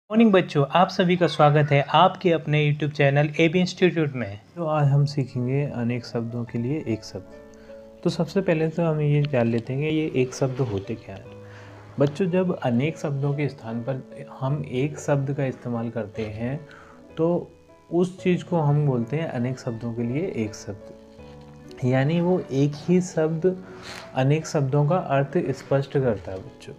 Morning बच्चों, आप सभी का स्वागत है आपके अपने YouTube चैनल AB इंस्टीट्यूट में। तो आज हम सीखेंगे अनेक शब्दों के लिए एक शब्द। तो सबसे पहले तो हम ये जान लेते हैं कि ये एक शब्द होते क्या है। बच्चों, जब अनेक शब्दों के स्थान पर हम एक शब्द का इस्तेमाल करते हैं तो उस चीज़ को हम बोलते हैं अनेक शब्दों के लिए एक शब्द। यानी वो एक ही शब्द अनेक शब्दों का अर्थ स्पष्ट करता है बच्चों।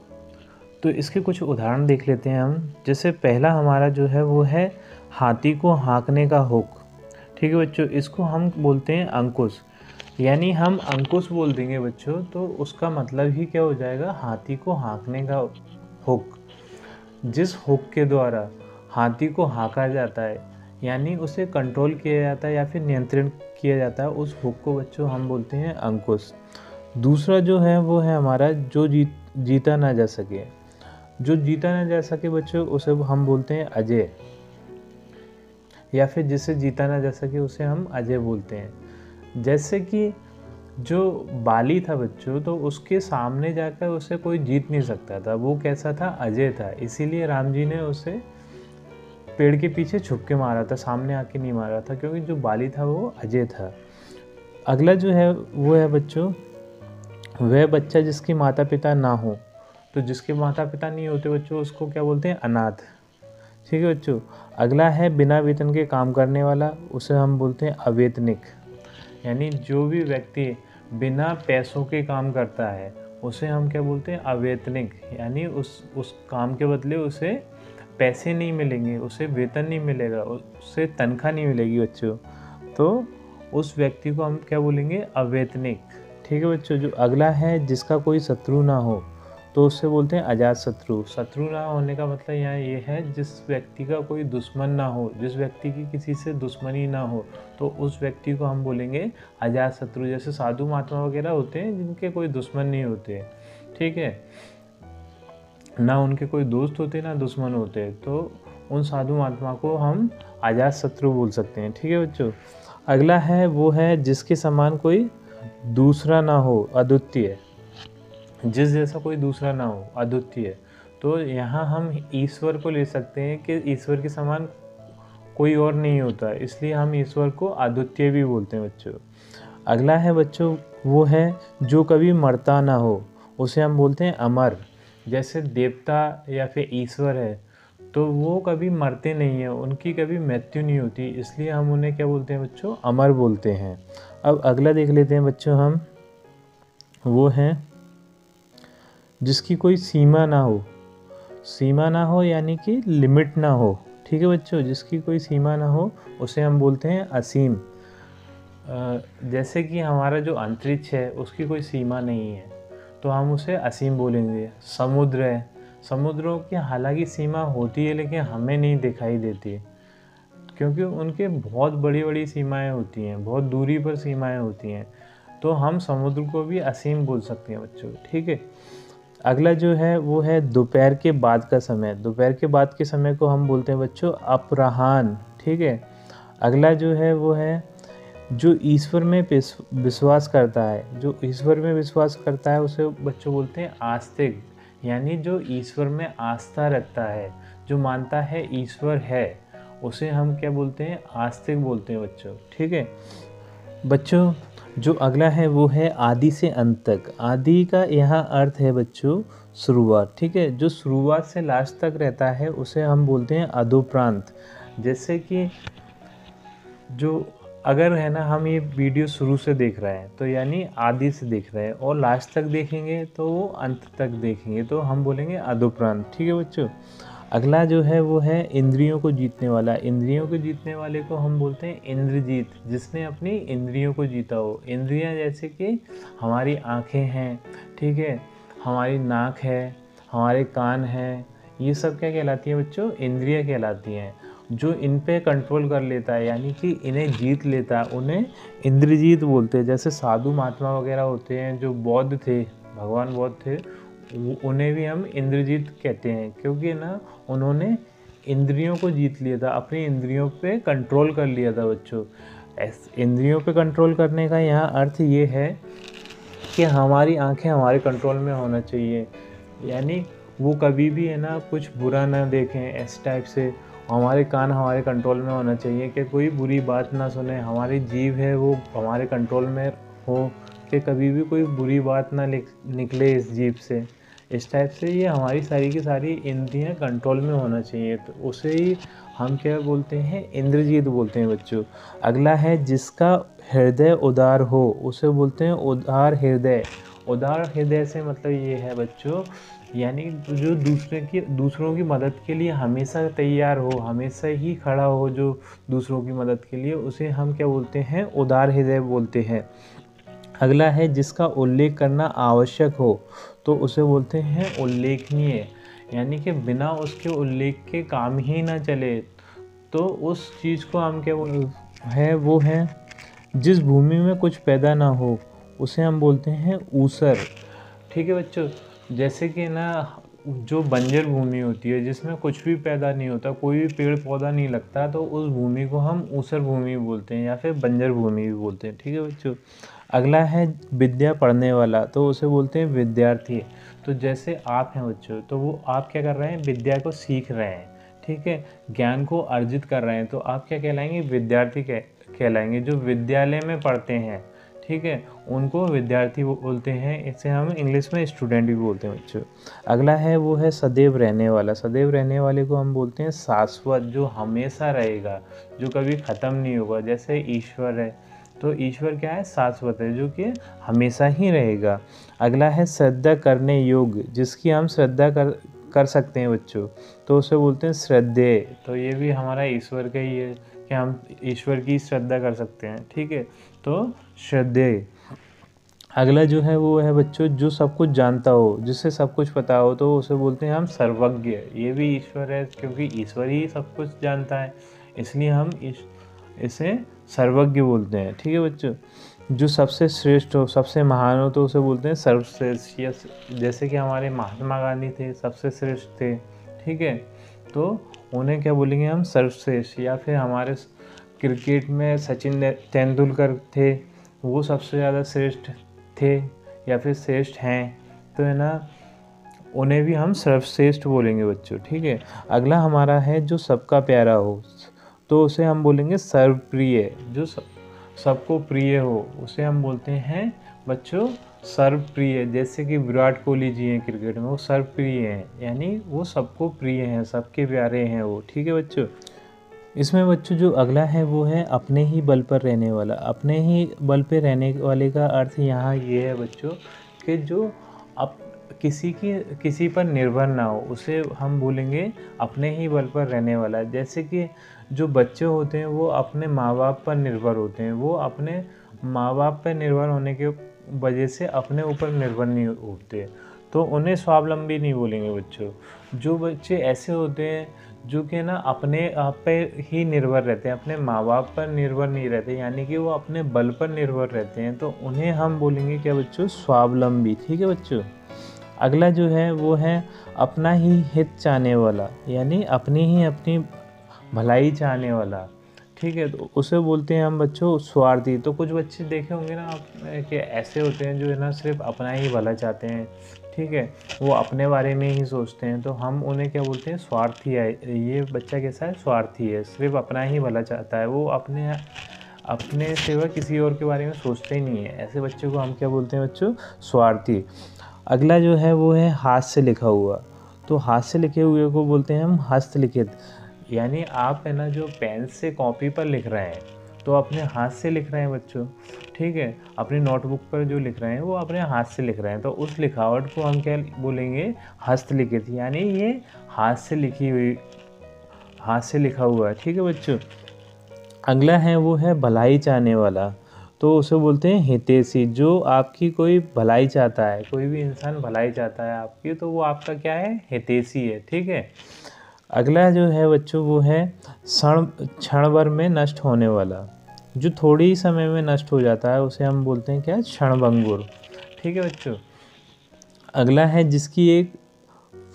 तो इसके कुछ उदाहरण देख लेते हैं हम। जैसे पहला हमारा जो है वो है हाथी को हाँकने का हुक। ठीक है बच्चों, इसको हम बोलते हैं अंकुश। यानी हम अंकुश बोल देंगे बच्चों तो उसका मतलब ही क्या हो जाएगा, हाथी को हाँकने का हुक। जिस हुक के द्वारा हाथी को हाँका जाता है यानी उसे कंट्रोल किया जाता है या फिर नियंत्रण किया जाता है, उस हुक को बच्चों हम बोलते हैं अंकुश। दूसरा जो है वो है हमारा जो जीता ना जा सके। जो जीता ना जा सके बच्चों उसे हम बोलते हैं अजय, या फिर जिसे जीता ना जा सके उसे हम अजय बोलते हैं। जैसे कि जो बाली था बच्चों, तो उसके सामने जाकर उसे कोई जीत नहीं सकता था, वो कैसा था, अजय था। इसीलिए राम जी ने उसे पेड़ के पीछे छुप के मारा था, सामने आके नहीं मारा था, क्योंकि जो बाली था वो अजय था। अगला जो है वो है बच्चों, वह बच्चा जिसकी माता पिता ना हो। तो जिसके माता पिता नहीं होते बच्चों उसको क्या बोलते हैं, अनाथ। ठीक है बच्चों। अगला है बिना वेतन के काम करने वाला, उसे हम बोलते हैं अवेतनिक। यानी जो भी व्यक्ति बिना पैसों के काम करता है उसे हम क्या बोलते हैं, अवेतनिक। यानी उस काम के बदले उसे पैसे नहीं मिलेंगे, उसे वेतन नहीं मिलेगा, उससे तनख्वाह नहीं मिलेगी बच्चों, तो उस व्यक्ति को हम क्या बोलेंगे, अवेतनिक। ठीक है बच्चों। जो अगला है जिसका कोई शत्रु ना हो, तो उससे बोलते हैं अजात शत्रु। शत्रु ना होने का मतलब यहाँ ये है जिस व्यक्ति का कोई दुश्मन ना हो, जिस व्यक्ति की किसी से दुश्मनी ना हो, तो उस व्यक्ति को हम बोलेंगे अजात शत्रु। जैसे साधु महात्मा वगैरह होते हैं जिनके कोई दुश्मन नहीं होते, ठीक है, ना उनके कोई दोस्त होते ना दुश्मन होते, तो उन साधु महात्मा को हम अजात शत्रु बोल सकते हैं। ठीक है बच्चों। अगला है वो है जिसके समान कोई दूसरा ना हो, अद्वितीय। जिस जैसा कोई दूसरा ना हो, अद्वितीय। तो यहाँ हम ईश्वर को ले सकते हैं कि ईश्वर के समान कोई और नहीं होता, इसलिए हम ईश्वर को अद्वितीय भी बोलते हैं बच्चों। अगला है बच्चों वो है जो कभी मरता ना हो, उसे हम बोलते हैं अमर। जैसे देवता या फिर ईश्वर है तो वो कभी मरते नहीं हैं, उनकी कभी मृत्यु नहीं होती, इसलिए हम उन्हें क्या बोलते हैं बच्चों, अमर बोलते हैं। अब अगला देख लेते हैं बच्चों हम, वो है जिसकी कोई सीमा ना हो। सीमा ना हो यानी कि लिमिट ना हो। ठीक है बच्चों, जिसकी कोई सीमा ना हो उसे हम बोलते हैं असीम। जैसे कि हमारा जो अंतरिक्ष है उसकी कोई सीमा नहीं है तो हम उसे असीम बोलेंगे। समुद्र है, समुद्रों की हालांकि सीमा होती है लेकिन हमें नहीं दिखाई देती, क्योंकि उनके बहुत बड़ी बड़ी सीमाएं होती हैं, बहुत दूरी पर सीमाएं होती हैं, तो हम समुद्र को भी असीम बोल सकते हैं बच्चों। ठीक है। अगला जो है वो है दोपहर के बाद का समय। दोपहर के बाद के समय को हम बोलते हैं बच्चों अपराह्न। ठीक है। अगला जो है वो है जो ईश्वर में विश्वास करता है। जो ईश्वर में विश्वास करता है उसे बच्चों बोलते हैं आस्तिक। यानी जो ईश्वर में आस्था रखता है, जो मानता है ईश्वर है, उसे हम क्या बोलते हैं, आस्तिक बोलते हैं बच्चों। ठीक है बच्चों। जो अगला है वो है आदि से अंत तक। आदि का यहाँ अर्थ है बच्चों शुरुआत। ठीक है। जो शुरुआत से लास्ट तक रहता है उसे हम बोलते हैं अधोप्रांत। जैसे कि जो अगर है ना, हम ये वीडियो शुरू से देख रहे हैं तो यानी आदि से देख रहे हैं, और लास्ट तक देखेंगे तो वो अंत तक देखेंगे, तो हम बोलेंगे अधोप्रांत। ठीक है बच्चों। अगला जो है वो है इंद्रियों को जीतने वाला। इंद्रियों को जीतने वाले को हम बोलते हैं इंद्रजीत, जिसने अपनी इंद्रियों को जीता हो। इंद्रियां जैसे कि हमारी आँखें हैं, ठीक है, हमारी नाक है, हमारे कान हैं, ये सब क्या कहलाती हैं बच्चों, इंद्रियां कहलाती हैं। जो इन पे कंट्रोल कर लेता है यानी कि इन्हें जीत लेता है उन्हें इंद्रजीत बोलते हैं। जैसे साधु महात्मा वगैरह होते हैं, जो बौद्ध थे, भगवान बौद्ध थे, उन्हें भी हम इंद्रजीत कहते हैं, क्योंकि ना उन्होंने इंद्रियों को जीत लिया था, अपनी इंद्रियों पे कंट्रोल कर लिया था बच्चों। इंद्रियों पे कंट्रोल करने का यहाँ अर्थ ये है कि हमारी आंखें हमारे कंट्रोल में होना चाहिए, यानी वो कभी भी है ना कुछ बुरा ना देखें इस टाइप से। हमारे कान हमारे कंट्रोल में होना चाहिए कि कोई बुरी बात ना सुने, हमारी जीभ है वो हमारे कंट्रोल में हो कि कभी भी कोई बुरी बात ना निकले इस जीभ से। इस टाइप से ये हमारी सारी की सारी इंद्रियां कंट्रोल में होना चाहिए, तो उसे ही हम क्या बोलते हैं, इंद्रजीत बोलते हैं बच्चों। अगला है जिसका हृदय उदार हो, उसे बोलते हैं उदार हृदय। उदार हृदय से मतलब ये है बच्चों, यानी जो दूसरों की मदद के लिए हमेशा तैयार हो, हमेशा ही खड़ा हो, जो दूसरों की मदद के लिए, उसे हम क्या बोलते हैं, उदार हृदय बोलते हैं। अगला है जिसका उल्लेख करना आवश्यक हो, तो उसे बोलते हैं उल्लेखनीय, यानी कि बिना उसके उल्लेख के काम ही ना चले, तो उस चीज़ को हम क्या है वो है। जिस भूमि में कुछ पैदा ना हो उसे हम बोलते हैं ऊसर। ठीक है बच्चों, जैसे कि ना जो बंजर भूमि होती है जिसमें कुछ भी पैदा नहीं होता, कोई भी पेड़ पौधा नहीं लगता, तो उस भूमि को हम ऊसर भूमि बोलते हैं या फिर बंजर भूमि भी बोलते हैं। ठीक है बच्चों। अगला है विद्या पढ़ने वाला, तो उसे बोलते हैं विद्यार्थी। तो जैसे आप हैं बच्चों, तो वो आप क्या कर रहे हैं, विद्या को सीख रहे हैं, ठीक है, ज्ञान को अर्जित कर रहे हैं, तो आप क्या कहलाएंगे, विद्यार्थी कहलाएंगे। जो विद्यालय में पढ़ते हैं, ठीक है, उनको विद्यार्थी बोलते हैं। इसे हम इंग्लिश में स्टूडेंट भी बोलते हैं बच्चों। अगला है वो है सदैव रहने वाला। सदैव रहने वाले को हम बोलते हैं शाश्वत, जो हमेशा रहेगा, जो कभी ख़त्म नहीं होगा। जैसे ईश्वर है, तो ईश्वर क्या है, शाश्वत है, जो कि हमेशा ही रहेगा। अगला है श्रद्धा करने योग्य, जिसकी हम श्रद्धा कर सकते हैं बच्चों, तो उसे बोलते हैं श्रद्धेय। तो ये भी हमारा ईश्वर का ही है कि हम ईश्वर की श्रद्धा कर सकते हैं। ठीक है, तो श्रद्धेय। अगला जो है वो है बच्चों जो सब कुछ जानता हो, जिससे सब कुछ पता हो, तो उसे बोलते हैं हम सर्वज्ञ। ये भी ईश्वर है, क्योंकि ईश्वर ही सब कुछ जानता है, इसलिए हम इसे सर्वज्ञ बोलते हैं। ठीक है बच्चों। जो सबसे श्रेष्ठ हो, सबसे महान हो, तो उसे बोलते हैं सर्वश्रेष्ठ। या जैसे कि हमारे महात्मा गांधी थे, सबसे श्रेष्ठ थे, ठीक है, तो उन्हें क्या बोलेंगे हम, सर्वश्रेष्ठ। या फिर हमारे क्रिकेट में सचिन तेंदुलकर थे, वो सबसे ज़्यादा श्रेष्ठ थे या फिर श्रेष्ठ हैं, तो है ना, उन्हें भी हम सर्वश्रेष्ठ बोलेंगे बच्चों। ठीक है। अगला हमारा है जो सबका प्यारा हो, तो उसे हम बोलेंगे सर्वप्रिय। जो सबको प्रिय हो उसे हम बोलते हैं बच्चों सर्वप्रिय। जैसे कि विराट कोहली जी हैं क्रिकेट में, वो सर्वप्रिय हैं, यानी वो सबको प्रिय हैं, सबके प्यारे हैं वो। ठीक है बच्चों। इसमें बच्चों जो अगला है वो है अपने ही बल पर रहने वाला। अपने ही बल पर रहने वाले का अर्थ यहाँ ये है बच्चों कि जो अब किसी पर निर्भर ना हो, उसे हम बोलेंगे अपने ही बल पर रहने वाला। जैसे कि जो बच्चे होते हैं वो अपने माँ बाप पर निर्भर होते हैं, वो अपने माँ बाप पर निर्भर होने के वजह से अपने ऊपर निर्भर नहीं होते, तो उन्हें स्वावलंबी नहीं बोलेंगे बच्चों। जो बच्चे ऐसे होते हैं जो कि ना अपने आप पे ही निर्भर रहते हैं, अपने माँ बाप पर निर्भर नहीं रहते, यानी कि वो अपने बल पर निर्भर रहते हैं, तो उन्हें हम बोलेंगे क्या बच्चों, स्वावलंबी। ठीक है बच्चों। अगला जो है वो है अपना ही हित चाहने वाला, यानी अपनी भलाई चाहने वाला। ठीक है, तो उसे बोलते हैं हम बच्चों स्वार्थी। तो कुछ बच्चे देखे होंगे ना आप कि ऐसे होते हैं जो है ना सिर्फ अपना ही भला चाहते हैं, ठीक है, वो अपने बारे में ही सोचते हैं, तो हम उन्हें क्या बोलते हैं, स्वार्थी है। ये बच्चा कैसा है, स्वार्थी है, सिर्फ अपना ही भला चाहता है, वो अपने सिवा किसी और के बारे में सोचते ही नहीं है। ऐसे बच्चों को हम क्या बोलते हैं बच्चों, स्वार्थी। अगला जो है वो है हाथ से लिखा हुआ। तो हाथ से लिखे हुए को बोलते हैं हम हस्तलिखित, यानी आप है ना जो पेन से कॉपी पर लिख रहे हैं, तो अपने हाथ से लिख रहे हैं बच्चों। ठीक है, अपनी नोटबुक पर जो लिख रहे हैं वो अपने हाथ से लिख रहे हैं, तो उस लिखावट को हम क्या बोलेंगे, हस्तलिखित, यानी ये हाथ से लिखा हुआ है। ठीक है बच्चों। अगला है वो है भलाई चाहने वाला, तो उसे बोलते हैं हितैषी। जो आपकी कोई भलाई चाहता है, कोई भी इंसान भलाई चाहता है आपकी, तो वो आपका क्या है, हितैषी है। ठीक है। अगला जो है बच्चों वो है क्षण भर में नष्ट होने वाला। जो थोड़ी ही समय में नष्ट हो जाता है उसे हम बोलते हैं क्या, क्षणभंगुर। ठीक है बच्चों। अगला है जिसकी एक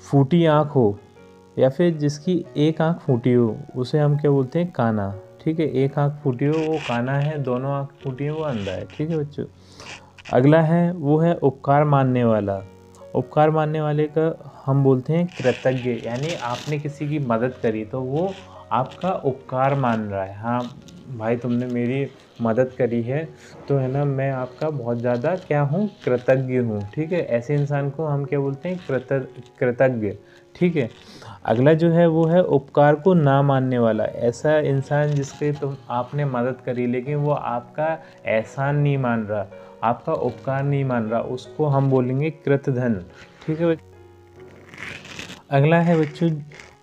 फूटी आँख हो, या फिर जिसकी एक आँख फूटी हो, उसे हम क्या बोलते हैं, काना। ठीक है, एक आँख फूटी हो वो काना है, दोनों आँख फूटी हो वो अंधा है। ठीक है बच्चों। अगला है वो है उपकार मानने वाला। उपकार मानने वाले का हम बोलते हैं कृतज्ञ, यानी आपने किसी की मदद करी तो वो आपका उपकार मान रहा है। हाँ भाई, तुमने मेरी मदद करी है तो है ना, मैं आपका बहुत ज़्यादा क्या हूँ, कृतज्ञ हूँ। ठीक है, ऐसे इंसान को हम क्या बोलते हैं, कृतज्ञ। ठीक है, अगला जो है वो है उपकार को ना मानने वाला। ऐसा इंसान जिसके तुम आपने मदद करी लेकिन वो आपका एहसान नहीं मान रहा, आपका उपकार नहीं मान रहा, उसको हम बोलेंगे कृतधन। ठीक है, अगला है बच्चों,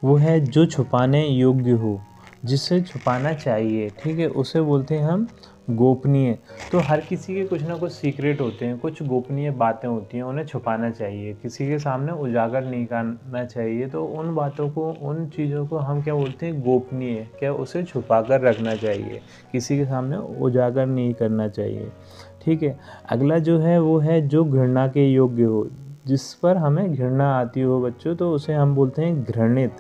वो है जो छुपाने योग्य हो, जिसे छुपाना चाहिए। ठीक है, उसे बोलते हैं हम गोपनीय। तो हर किसी के कुछ ना कुछ सीक्रेट होते हैं, कुछ गोपनीय बातें होती हैं, उन्हें छुपाना चाहिए, किसी के सामने उजागर नहीं करना चाहिए। तो उन बातों को, उन चीज़ों को हम क्या बोलते हैं, गोपनीय। क्या उसे छुपा कर रखना चाहिए, किसी के सामने उजागर नहीं करना चाहिए। ठीक है, अगला जो है वो है जो घृणा के योग्य हो, जिस पर हमें घृणा आती हो बच्चों, तो उसे हम बोलते हैं घृणित।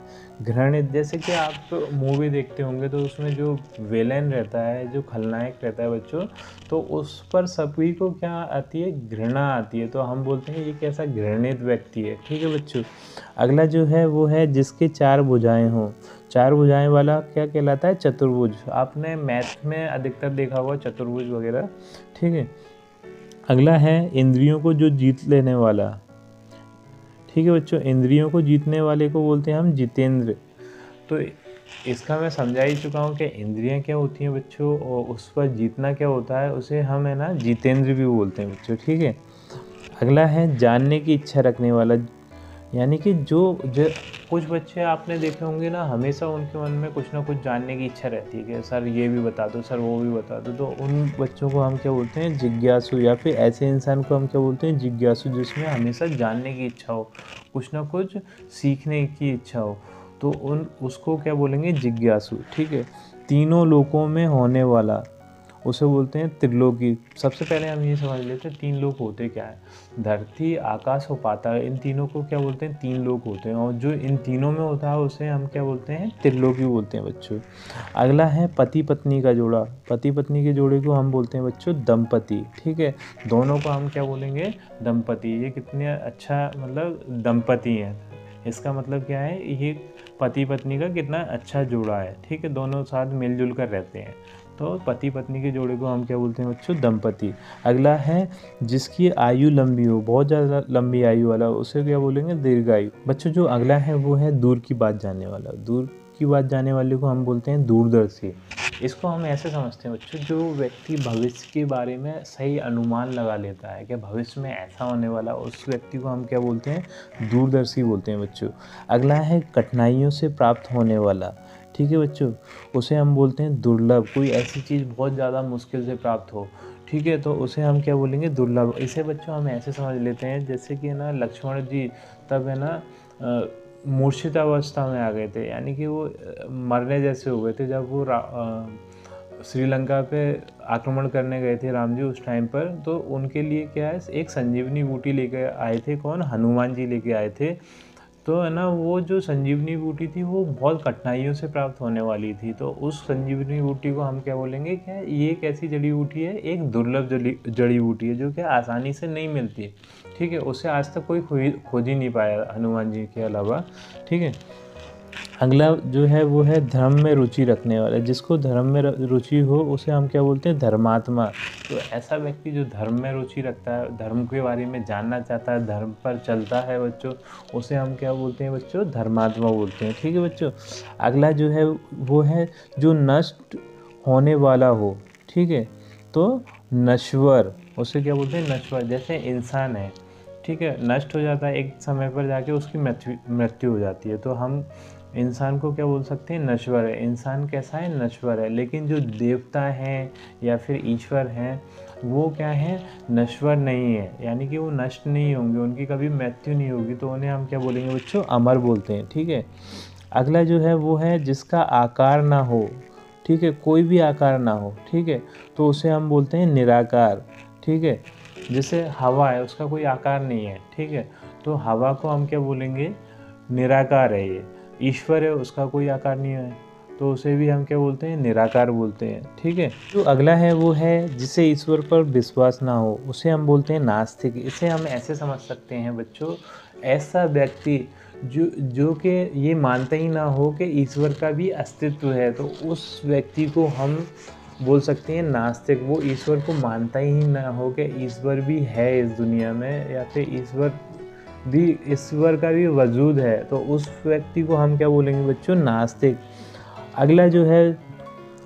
घृणित, जैसे कि आप मूवी देखते होंगे तो उसमें जो विलेन रहता है, जो खलनायक रहता है बच्चों, तो उस पर सभी को क्या आती है, घृणा आती है। तो हम बोलते हैं ये कैसा घृणित व्यक्ति है। ठीक है बच्चों, अगला जो है वो है जिसके 4 भुजाएं हों। 4 भुजाएं वाला क्या कहलाता है, चतुर्भुज। आपने मैथ में अधिकतर देखा होगा चतुर्भुज वगैरह। ठीक है, अगला है इंद्रियों को जो जीत लेने वाला। ठीक है बच्चों, इंद्रियों को जीतने वाले को बोलते हैं हम जितेंद्र। तो इसका मैं समझा ही चुका हूँ कि इंद्रियां क्या होती हैं बच्चों, और उस पर जीतना क्या होता है, उसे हम है ना जितेंद्र भी बोलते हैं बच्चों। ठीक है, अगला है जानने की इच्छा रखने वाला, यानी कि जो कुछ बच्चे आपने देखे होंगे ना, हमेशा उनके मन में कुछ ना कुछ जानने की इच्छा रहती है कि सर ये भी बता दो, सर वो भी बता दो। तो उन बच्चों को हम क्या बोलते हैं, जिज्ञासु। या फिर ऐसे इंसान को हम क्या बोलते हैं, जिज्ञासु, जिसमें हमेशा जानने की इच्छा हो, कुछ ना कुछ सीखने की इच्छा हो, तो उसको क्या बोलेंगे, जिज्ञासु। ठीक है, तीनों लोकों में होने वाला, उसे बोलते हैं त्रिलोकी। सबसे पहले हम ये समझ लेते हैं 3 लोक होते क्या है, धरती, आकाश और पाताल। इन तीनों को क्या बोलते हैं, 3 लोक होते हैं, और जो इन तीनों में होता है उसे हम क्या बोलते हैं, त्रिलोकी बोलते हैं बच्चों। अगला है पति पत्नी का जोड़ा। पति पत्नी के जोड़े को हम बोलते हैं बच्चों दंपति। ठीक है, दोनों को हम क्या बोलेंगे, दंपति। ये कितने अच्छा मतलब दंपति हैं, इसका मतलब क्या है, ये पति पत्नी का कितना अच्छा जोड़ा है। ठीक है, दोनों साथ मिलजुल कर रहते हैं, तो पति पत्नी के जोड़े को हम क्या बोलते हैं बच्चों, दंपति। अगला है जिसकी आयु लंबी हो, बहुत ज़्यादा लंबी आयु वाला, उसे क्या बोलेंगे, दीर्घायु। बच्चों जो अगला है वो है दूर की बात जानने वाला। दूर की बात जानने वाले को हम बोलते हैं दूरदर्शी। इसको हम ऐसे समझते हैं बच्चों, जो व्यक्ति भविष्य के बारे में सही अनुमान लगा लेता है कि भविष्य में ऐसा होने वाला, उस व्यक्ति को हम क्या बोलते हैं, दूरदर्शी बोलते हैं बच्चों। अगला है कठिनाइयों से प्राप्त होने वाला। ठीक है बच्चों, उसे हम बोलते हैं दुर्लभ। कोई ऐसी चीज़ बहुत ज़्यादा मुश्किल से प्राप्त हो, ठीक है, तो उसे हम क्या बोलेंगे, दुर्लभ। इसे बच्चों हम ऐसे समझ लेते हैं जैसे कि ना लक्ष्मण जी तब है ना मूर्छितावस्था में आ गए थे, यानी कि वो मरने जैसे हो गए थे जब वो श्रीलंका पे आक्रमण करने गए थे राम जी उस टाइम पर। तो उनके लिए क्या है, एक संजीवनी बूटी लेके आए थे, कौन, हनुमान जी लेके आए थे। तो है ना, वो जो संजीवनी बूटी थी वो बहुत कठिनाइयों से प्राप्त होने वाली थी। तो उस संजीवनी बूटी को हम क्या बोलेंगे, क्या ये एक ऐसी जड़ी बूटी है, एक दुर्लभ जड़ी बूटी है, जो कि आसानी से नहीं मिलती। ठीक है, उसे आज तक कोई खोज ही नहीं पाया हनुमान जी के अलावा। ठीक है, अगला जो है वो है धर्म में रुचि रखने वाला। जिसको धर्म में रुचि हो उसे हम क्या बोलते हैं, धर्मात्मा। तो ऐसा व्यक्ति जो धर्म में रुचि रखता है, धर्म के बारे में जानना चाहता है, धर्म पर चलता है बच्चों, उसे हम क्या बोलते हैं बच्चों, धर्मात्मा बोलते हैं। ठीक है बच्चों, अगला जो है वो है जो नष्ट होने वाला हो। ठीक है, तो नश्वर, उसे क्या बोलते हैं, नश्वर। जैसे इंसान है, ठीक है, नष्ट हो जाता है, एक समय पर जाके उसकी मृत्यु हो जाती है, तो हम इंसान को क्या बोल सकते हैं, नश्वर है। इंसान कैसा है, नश्वर है। लेकिन जो देवता हैं या फिर ईश्वर हैं, वो क्या है, नश्वर नहीं है, यानी कि वो नष्ट नहीं होंगे, उनकी कभी मृत्यु नहीं होगी, तो उन्हें हम क्या बोलेंगे बच्चों, अमर बोलते हैं। ठीक है, अगला जो है वो है जिसका आकार ना हो। ठीक है, कोई भी आकार ना हो, ठीक है, तो उसे हम बोलते हैं निराकार। ठीक है, जैसे हवा है, उसका कोई आकार नहीं है, ठीक है, तो हवा को हम क्या बोलेंगे, निराकार है। ये ईश्वर है, उसका कोई आकार नहीं है, तो उसे भी हम क्या बोलते हैं, निराकार बोलते हैं। ठीक है, जो अगला है वो है जिसे ईश्वर पर विश्वास ना हो, उसे हम बोलते हैं नास्तिक। इसे हम ऐसे समझ सकते हैं बच्चों ऐसा व्यक्ति जो कि ये मानता ही ना हो कि ईश्वर का भी अस्तित्व है, तो उस व्यक्ति को हम बोल सकते हैं नास्तिक। वो ईश्वर को मानता ही ना हो कि ईश्वर भी है इस दुनिया में, या फिर ईश्वर का भी वजूद है, तो उस व्यक्ति को हम क्या बोलेंगे बच्चों? नास्तिक। अगला जो है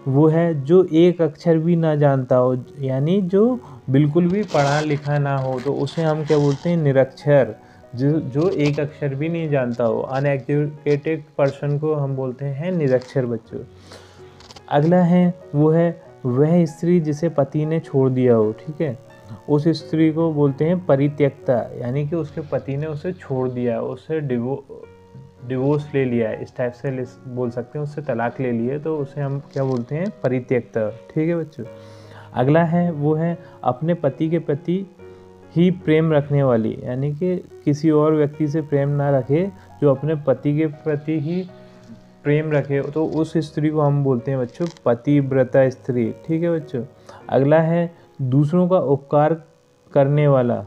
वो है जो एक अक्षर भी ना जानता हो, यानी जो बिल्कुल भी पढ़ा लिखा ना हो, तो उसे हम क्या बोलते हैं? निरक्षर। जो एक अक्षर भी नहीं जानता हो, अनएजुकेटेड पर्सन को हम बोलते हैं निरक्षर बच्चों। अगला है वो है वह स्त्री जिसे पति ने छोड़ दिया हो, ठीक है, उस स्त्री को बोलते हैं परित्यक्ता, यानी कि उसके पति ने उसे छोड़ दिया, उससे डिवोर्स ले लिया है, इस टाइप से बोल सकते हैं, उससे तलाक ले लिए, तो उसे हम क्या बोलते हैं? परित्यक्ता। ठीक है बच्चों। अगला है वो है अपने पति के प्रति ही प्रेम रखने वाली, यानी कि किसी और व्यक्ति से प्रेम ना रखे, जो अपने पति के प्रति ही प्रेम रखे, तो उस स्त्री को हम बोलते हैं बच्चों पतिव्रता स्त्री। ठीक है बच्चों। अगला है दूसरों का उपकार करने वाला,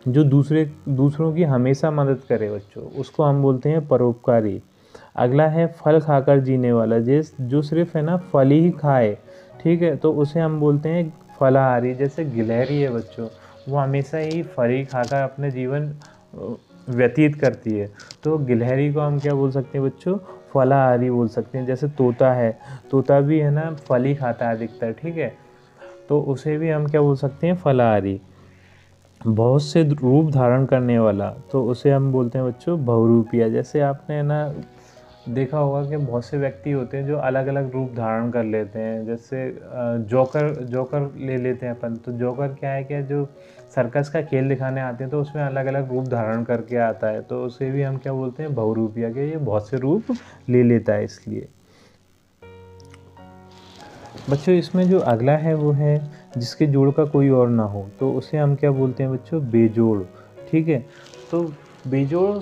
जो दूसरों की हमेशा मदद करे बच्चों, उसको हम बोलते हैं परोपकारी। अगला है फल खाकर जीने वाला, जो सिर्फ है ना फल ही खाए, ठीक है, तो उसे हम बोलते हैं फलाहारी। जैसे गिलहरी है बच्चों, वो हमेशा ही फल ही खाकर अपने जीवन व्यतीत करती है, तो गिलहरी को हम क्या बोल सकते हैं बच्चों? फलाहारी बोल सकते हैं। जैसे तोता है, तोता भी है ना फल ही खाता है अधिकतर, ठीक है, तो उसे भी हम क्या बोल सकते हैं? फलाहारी। बहुत से रूप धारण करने वाला, तो उसे हम बोलते हैं बच्चों बहुरूपिया। जैसे आपने ना देखा होगा कि बहुत से व्यक्ति होते हैं जो अलग अलग रूप धारण कर लेते हैं। जैसे जोकर ले लेते हैं अपन, तो जोकर क्या है, जो सर्कस का खेल दिखाने आते हैं, तो उसमें अलग अलग रूप धारण करके आता है, तो उसे भी हम क्या बोलते हैं? बहुरूपिया, के ये बहुत से रूप ले लेता है। इसलिए बच्चों इसमें जो अगला है वो है जिसके जोड़ का कोई और ना हो, तो उसे हम क्या बोलते हैं बच्चों? बेजोड़। ठीक है, तो बेजोड़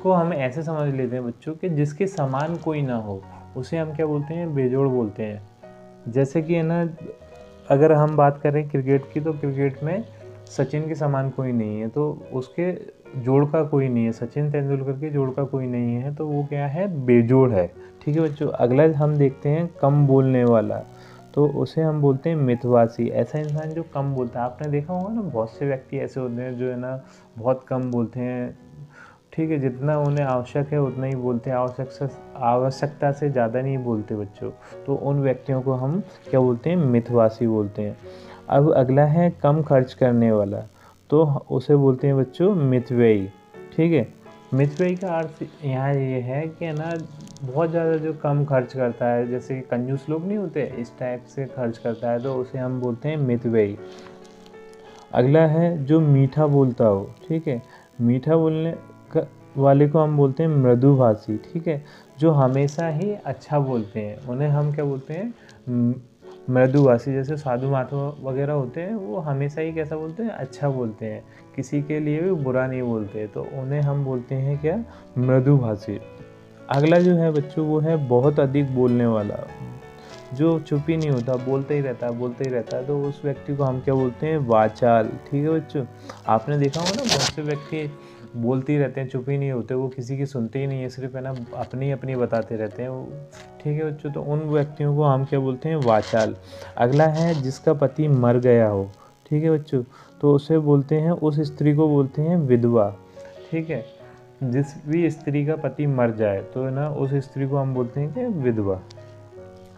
को हम ऐसे समझ लेते हैं बच्चों कि जिसके समान कोई ना हो, उसे हम क्या बोलते हैं? बेजोड़ बोलते हैं। जैसे कि है ना, अगर हम बात करें क्रिकेट की, तो क्रिकेट में सचिन के समान कोई नहीं है, तो उसके जोड़ का कोई नहीं है, सचिन तेंदुलकर के जोड़ का कोई नहीं है, तो वो क्या है? बेजोड़ है। ठीक है बच्चों। अगला हम देखते हैं कम बोलने वाला, तो उसे हम बोलते हैं मितभाषी। ऐसा इंसान जो कम बोलता है, आपने देखा होगा ना, बहुत से व्यक्ति ऐसे होते हैं जो है ना बहुत कम बोलते हैं, ठीक है, जितना उन्हें आवश्यक है उतना ही बोलते हैं, आवश्यकता से ज़्यादा नहीं बोलते बच्चों, तो उन व्यक्तियों को हम क्या बोलते हैं? मितभाषी बोलते हैं। अब अगला है कम खर्च करने वाला, तो उसे बोलते हैं बच्चों मितव्ययी। ठीक है, मितव्ययी का अर्थ यहाँ ये है कि ना बहुत ज़्यादा जो कम खर्च करता है, जैसे कि कंजूस लोग नहीं होते, इस टाइप से खर्च करता है, तो उसे हम बोलते हैं मितव्ययी। अगला है जो मीठा बोलता हो, ठीक है, मीठा बोलने वाले को हम बोलते हैं मृदुभाषी। ठीक है, जो हमेशा ही अच्छा बोलते हैं, उन्हें हम क्या बोलते हैं? मृदुभाषी। जैसे साधु महात्मा वगैरह होते हैं, वो हमेशा ही कैसा बोलते हैं? अच्छा बोलते हैं, किसी के लिए भी बुरा नहीं बोलते, तो उन्हें हम बोलते हैं क्या? मृदुभाषी। अगला जो है बच्चों वो है बहुत अधिक बोलने वाला, जो चुप ही नहीं होता, बोलते ही रहता है, तो उस व्यक्ति को हम क्या बोलते हैं? वाचाल। ठीक है बच्चों। आपने देखा होगा ना, बहुत से व्यक्ति बोलते ही रहते हैं, चुप ही नहीं होते, वो किसी की सुनते ही नहीं है, सिर्फ है ना अपनी बताते रहते हैं वो। ठीक है बच्चों, तो उन व्यक्तियों को हम क्या बोलते हैं? वाचाल। अगला है जिसका पति मर गया हो, ठीक है बच्चों, तो उसे बोलते हैं, उस स्त्री को बोलते हैं विधवा। ठीक है, जिस भी स्त्री का पति मर जाए, तो है ना उस स्त्री को हम बोलते हैं कि विधवा।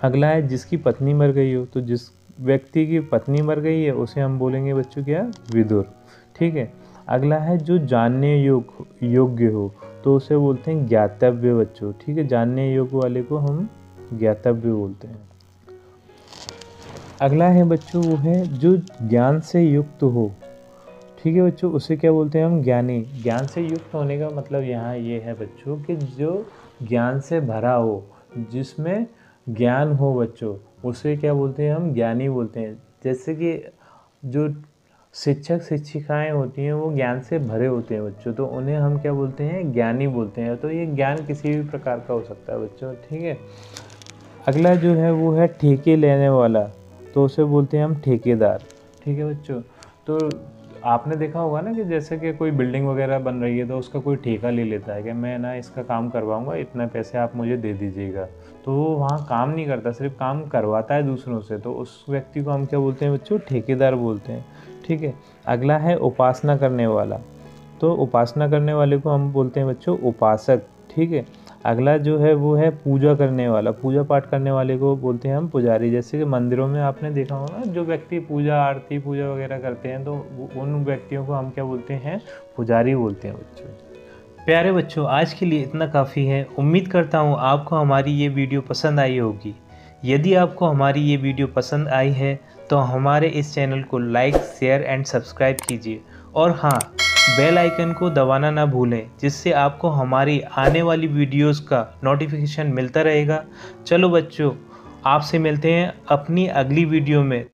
अगला है जिसकी पत्नी मर गई हो, तो जिस व्यक्ति की पत्नी मर गई है उसे हम बोलेंगे बच्चों क्या? विदुर। ठीक है। अगला है जो जानने योग्य हो, तो उसे बोलते हैं ज्ञातव्य बच्चों। ठीक है, जानने योग्य वाले को हम ज्ञातव्य बोलते हैं। अगला है बच्चों वो है जो ज्ञान से युक्त हो। ठीक है बच्चों, उसे क्या बोलते हैं हम? ज्ञानी। ज्ञान से युक्त होने का मतलब यहाँ ये है बच्चों कि जो ज्ञान से भरा हो, जिसमें ज्ञान हो बच्चों, उसे क्या बोलते हैं हम? ज्ञानी बोलते हैं। जैसे कि जो शिक्षक शिक्षिकाएं होती हैं वो ज्ञान से भरे होते हैं बच्चों, तो उन्हें हम क्या बोलते हैं? ज्ञानी बोलते हैं। तो ये ज्ञान किसी भी प्रकार का हो सकता है बच्चों। ठीक है। अगला जो है वो है ठेके लेने वाला, तो उसे बोलते हैं हम ठेकेदार। ठीक है बच्चों। तो आपने देखा होगा ना कि जैसे कि कोई बिल्डिंग वगैरह बन रही है तो उसका कोई ठेका ले लेता है कि मैं ना इसका काम करवाऊंगा, इतना पैसे आप मुझे दे दीजिएगा। तो वो वहाँ काम नहीं करता, सिर्फ काम करवाता है दूसरों से, तो उस व्यक्ति को हम क्या बोलते हैं बच्चों? ठेकेदार बोलते हैं। ठीक है। अगला है उपासना करने वाला। तो उपासना करने वाले को हम बोलते हैं बच्चों उपासक। ठीक है। अगला जो है वो है पूजा करने वाला। पूजा पाठ करने वाले को बोलते हैं हम पुजारी। जैसे कि मंदिरों में आपने देखा होगा जो व्यक्ति पूजा आरती पूजा वगैरह करते हैं तो उन व्यक्तियों को हम क्या बोलते हैं? पुजारी बोलते हैं बच्चों। प्यारे बच्चों, आज के लिए इतना काफ़ी है। उम्मीद करता हूँ आपको हमारी ये वीडियो पसंद आई होगी। यदि आपको हमारी ये वीडियो पसंद आई है तो हमारे इस चैनल को लाइक, शेयर एंड सब्सक्राइब कीजिए। और हाँ, बेल आइकन को दबाना ना भूलें, जिससे आपको हमारी आने वाली वीडियोस का नोटिफिकेशन मिलता रहेगा। चलो बच्चों, आपसे मिलते हैं अपनी अगली वीडियो में।